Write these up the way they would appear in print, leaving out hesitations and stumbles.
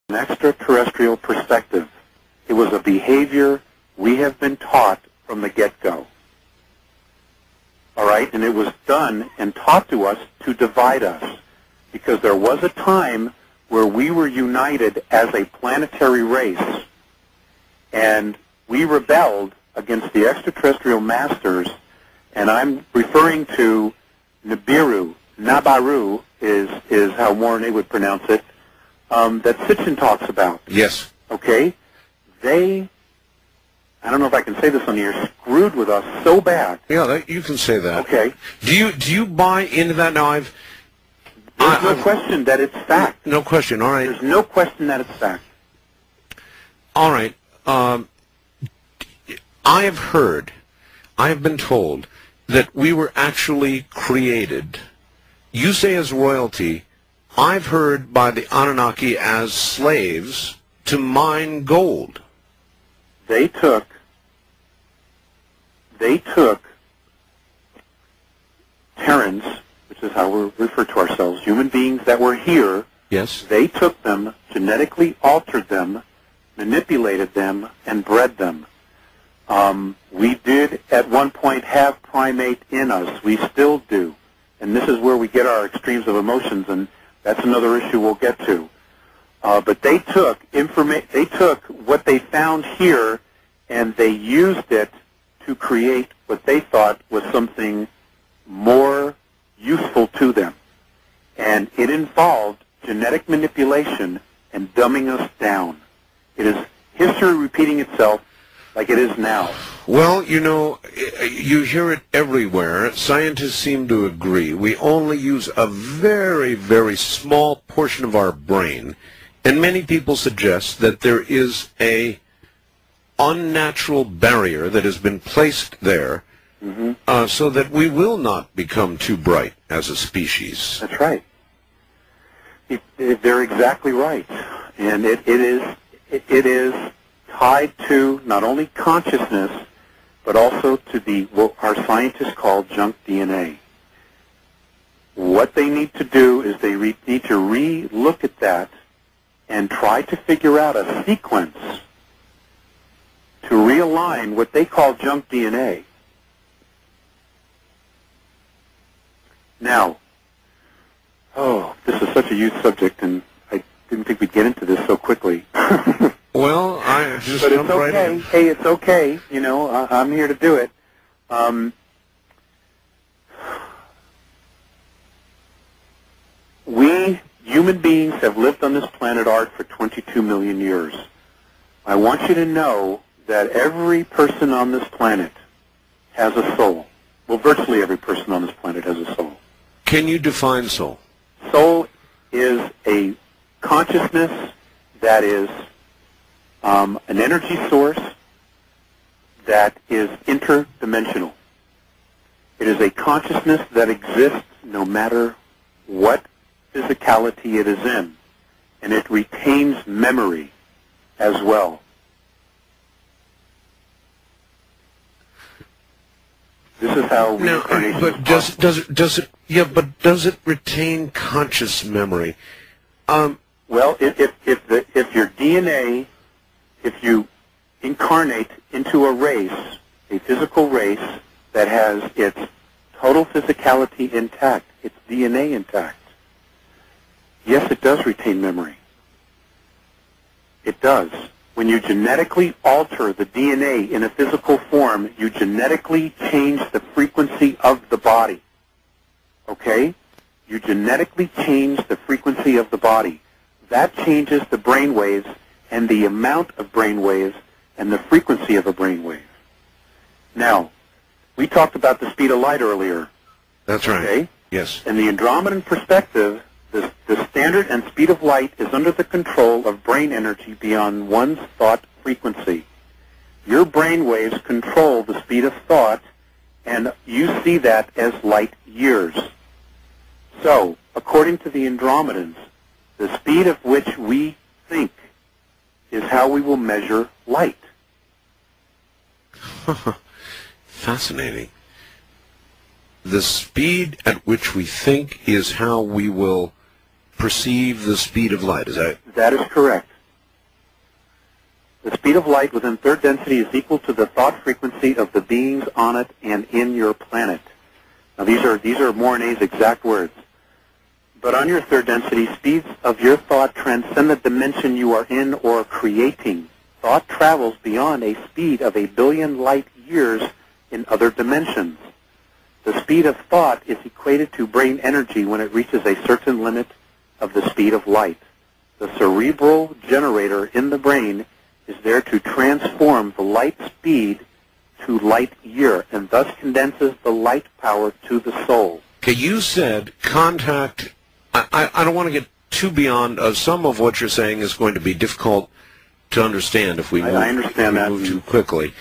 an extraterrestrial perspective. It was a behavior we have been taught from the get-go. All right? And it was done and taught to us to divide us, because there was a time where we were united as a planetary race, and we rebelled against the extraterrestrial masters, and I'm referring to Nibiru. Nabaru is how Warren would pronounce it, that Sitchin talks about. Yes. Okay? They, I don't know if I can say this on the air, screwed with us so bad. Yeah, you can say that. Okay. Do you buy into that now? There's no question that it's fact. No question. All right. There's no question that it's fact. All right. I have been told that we were actually created. You say as royalty. I've heard by the Anunnaki as slaves to mine gold. They took Terrans, which is how we refer to ourselves, human beings that were here. Yes. They took them, genetically altered them, manipulated them, and bred them. We did at one point have primate in us. We still do. And this is where we get our extremes of emotions, and that's another issue we'll get to. But they took what they found here, and they used it to create what they thought was something more useful to them. And it involved genetic manipulation and dumbing us down. It is history repeating itself like it is now. Well, you know, you hear it everywhere. Scientists seem to agree. We only use a very, very small portion of our brain, and many people suggest that there is a unnatural barrier that has been placed there so that we will not become too bright as a species. That's right. They're exactly right. And it is tied to not only consciousness, but also to what our scientists call junk DNA. What they need to do is they need to re-look at that and try to figure out a sequence to realign what they call junk DNA. Now, this is such a huge subject, and I didn't think we'd get into this so quickly. Well, I just but it's jump right okay. in. Hey, it's okay. You know, I'm here to do it. We, human beings, have lived on this planet Earth for 22 million years. I want you to know that every person on this planet has a soul. Well, virtually every person on this planet has a soul. Can you define soul? Soul is a consciousness that is an energy source that is interdimensional. It is a consciousness that exists no matter what physicality it is in, and it retains memory as well. This is how reincarnation but does it retain conscious memory? Well, if your DNA, if you incarnate into a race, a physical race that has its total physicality intact, its DNA intact, yes, it does retain memory. It does. When you genetically alter the DNA in a physical form, you genetically change the frequency of the body. Okay? You genetically change the frequency of the body. That changes the brain waves and the amount of brain waves and the frequency of a brain wave. Now, we talked about the speed of light earlier. That's right. Okay? Yes. In the Andromedan perspective, the standard and speed of light is under the control of brain energy beyond one's thought frequency. Your brain waves control the speed of thought, and you see that as light years. So, according to the Andromedans, the speed of which we think is how we will measure light. Fascinating. The speed at which we think is how we will perceive the speed of light. Is that? That is correct. The speed of light within third density is equal to the thought frequency of the beings on it and in your planet. Now these are Mornay's exact words. But on your third density, speeds of your thought transcend the dimension you are in or creating. Thought travels beyond a speed of 1 billion light years in other dimensions. The speed of thought is equated to brain energy when it reaches a certain limit of the speed of light. The cerebral generator in the brain is there to transform the light speed to light year and thus condenses the light power to the soul. Okay, you said contact. I don't want to get too beyond. Some of what you're saying is going to be difficult to understand if we move too quickly.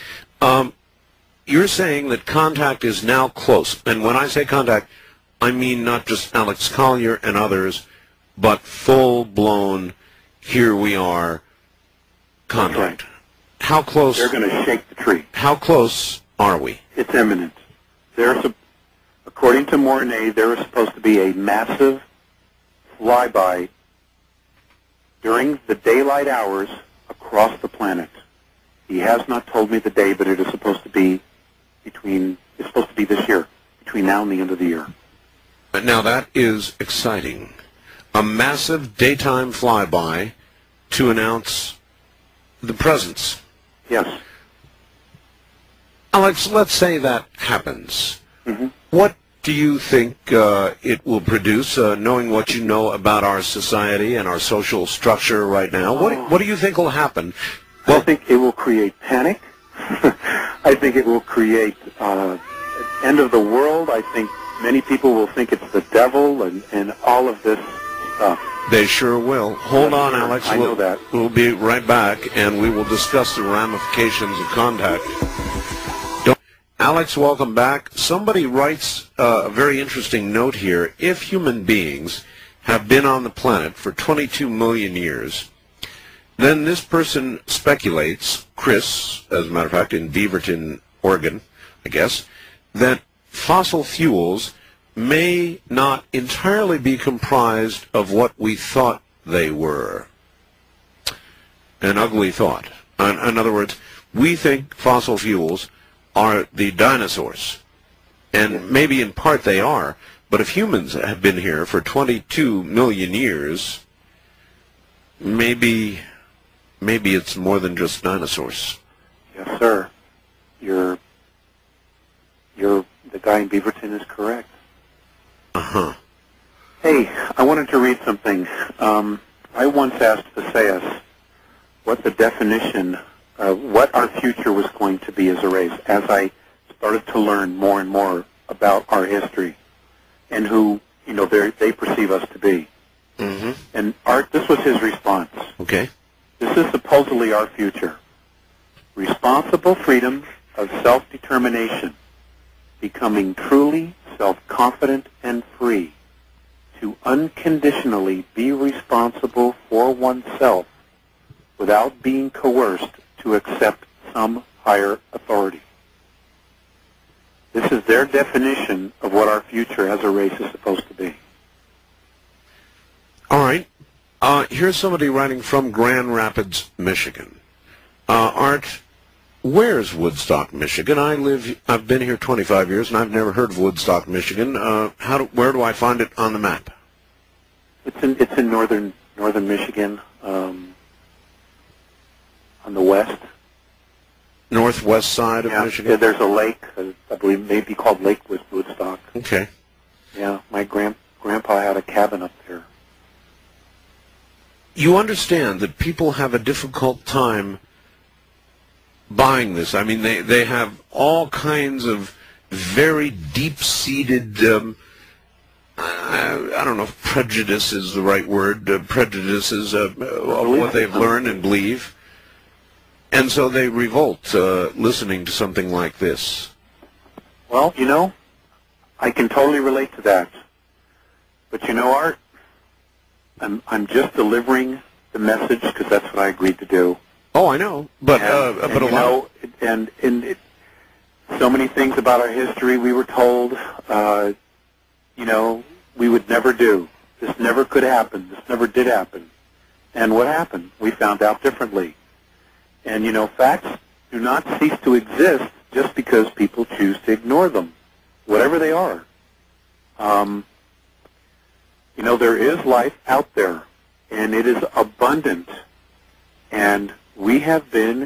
You're saying that contact is now close. And when I say contact, I mean not just Alex Collier and others, but full-blown, here we are, contact. Right. How close? They're going to shake the tree. How close are we? It's imminent. According to Mornay, there is supposed to be a massive flyby during the daylight hours across the planet. He has not told me the day, but it is supposed to be this year, between now and the end of the year. Now that is exciting. A massive daytime flyby to announce the presence. Yes. Alex, let's say that happens. Mm-hmm. What do you think it will produce, knowing what you know about our society and our social structure right now? What do you think will happen? Well, I think it will create panic. I think it will create end of the world. I think many people will think it's the devil and all of this stuff. They sure will. Hold on, Alex. I know that. We'll be right back, and we will discuss the ramifications of contact. Alex, welcome back. Somebody writes a very interesting note here. If human beings have been on the planet for 22 million years, then this person speculates, Chris, as a matter of fact, in Beaverton, Oregon, I guess, that fossil fuels may not entirely be comprised of what we thought they were. An ugly thought. In other words, we think fossil fuels are the dinosaurs. And maybe in part they are, but if humans have been here for 22 million years, maybe it's more than just dinosaurs. Yes, sir. The guy in Beaverton is correct. Uh-huh. Hey, I wanted to read something. I once asked Visayas what the definition, what our future was going to be as a race, as I started to learn more and more about our history and who, they perceive us to be. Mm-hmm. And this was his response. Okay. This is supposedly our future. Responsible freedom of self-determination, becoming truly self-confident and free, to unconditionally be responsible for oneself without being coerced to accept some higher authority. This is their definition of what our future as a race is supposed to be. All right. Here's somebody writing from Grand Rapids, Michigan. Art, where's Woodstock, Michigan? I've been here 25 years, and I've never heard of Woodstock, Michigan. Where do I find it on the map? It's in northern Michigan, on the west. Northwest side of Michigan? Yeah, there's a lake, I believe maybe called Lake Woodstock. Okay. Yeah, my grandpa had a cabin up there. You understand that people have a difficult time buying this. I mean, they have all kinds of very deep-seated, I don't know if prejudice is the right word, prejudices of what they've learned and believe. And so they revolt listening to something like this. Well, I can totally relate to that. But Art, I'm just delivering the message because that's what I agreed to do. Oh, I know, but a lot. And so many things about our history we were told, we would never do. This never could happen. This never did happen. And what happened? We found out differently. And, you know, facts do not cease to exist just because people choose to ignore them, whatever they are. You know, there is life out there, and it is abundant. And we have been